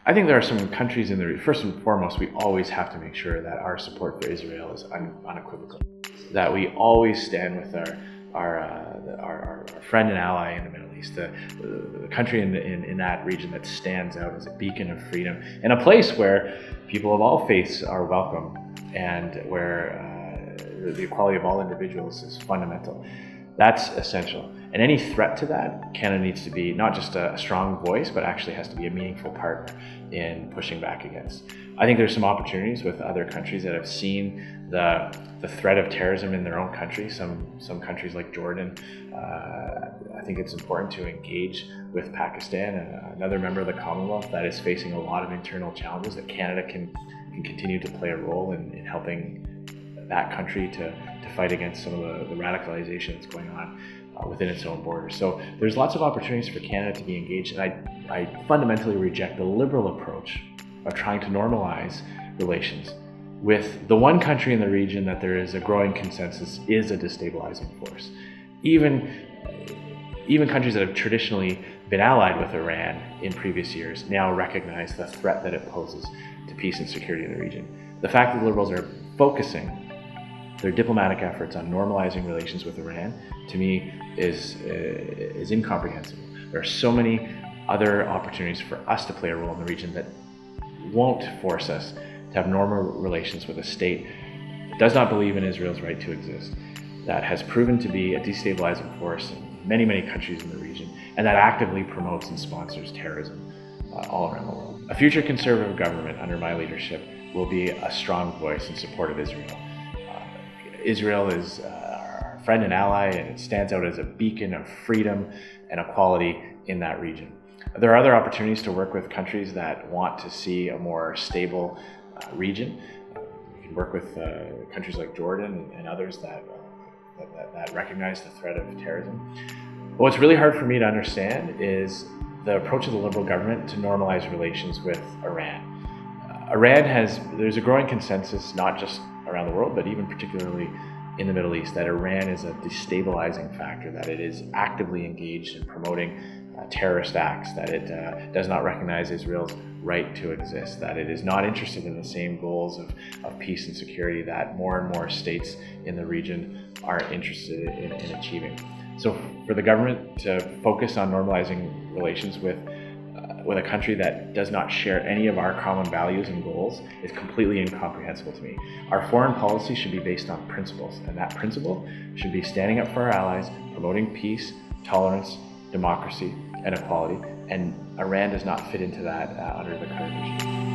I think there are some countries in the first and foremost, we always have to make sure that our support for Israel is unequivocal. That we always stand with our friend and ally in the Middle East, the country in that region that stands out as a beacon of freedom and a place where people of all faiths are welcome and where the equality of all individuals is fundamental. That's essential. And any threat to that, Canada needs to be not just a strong voice, but actually has to be a meaningful partner in pushing back against. I think there's some opportunities with other countries that have seen the threat of terrorism in their own country. Some countries like Jordan, I think it's important to engage with Pakistan, another member of the Commonwealth that is facing a lot of internal challenges, that Canada can continue to play a role in helping that country to fight against some of the radicalization that's going on within its own borders. So there's lots of opportunities for Canada to be engaged, and I fundamentally reject the liberal approach of trying to normalize relations with the one country in the region that there is a growing consensus is a destabilizing force. Even countries that have traditionally been allied with Iran in previous years now recognize the threat that it poses to peace and security in the region. The fact that the Liberals are focusing their diplomatic efforts on normalizing relations with Iran, to me, is incomprehensible. There are so many other opportunities for us to play a role in the region that won't force us to have normal relations with a state that does not believe in Israel's right to exist, that has proven to be a destabilizing force in many, many countries in the region, and that actively promotes and sponsors terrorism all around the world. A future Conservative government under my leadership will be a strong voice in support of Israel. Israel is our friend and ally, and it stands out as a beacon of freedom and equality in that region. There are other opportunities to work with countries that want to see a more stable region. We can work with countries like Jordan and others that recognize the threat of terrorism. But what's really hard for me to understand is the approach of the Liberal government to normalize relations with Iran. There's a growing consensus, not just around the world, but even particularly in the Middle East, that Iran is a destabilizing factor, that it is actively engaged in promoting terrorist acts, that it does not recognize Israel's right to exist, that it is not interested in the same goals of peace and security that more and more states in the region are interested in achieving. So for the government to focus on normalizing relations with a country that does not share any of our common values and goals is completely incomprehensible to me. Our foreign policy should be based on principles, and that principle should be standing up for our allies, promoting peace, tolerance, democracy, and equality, and Iran does not fit into that under the current regime.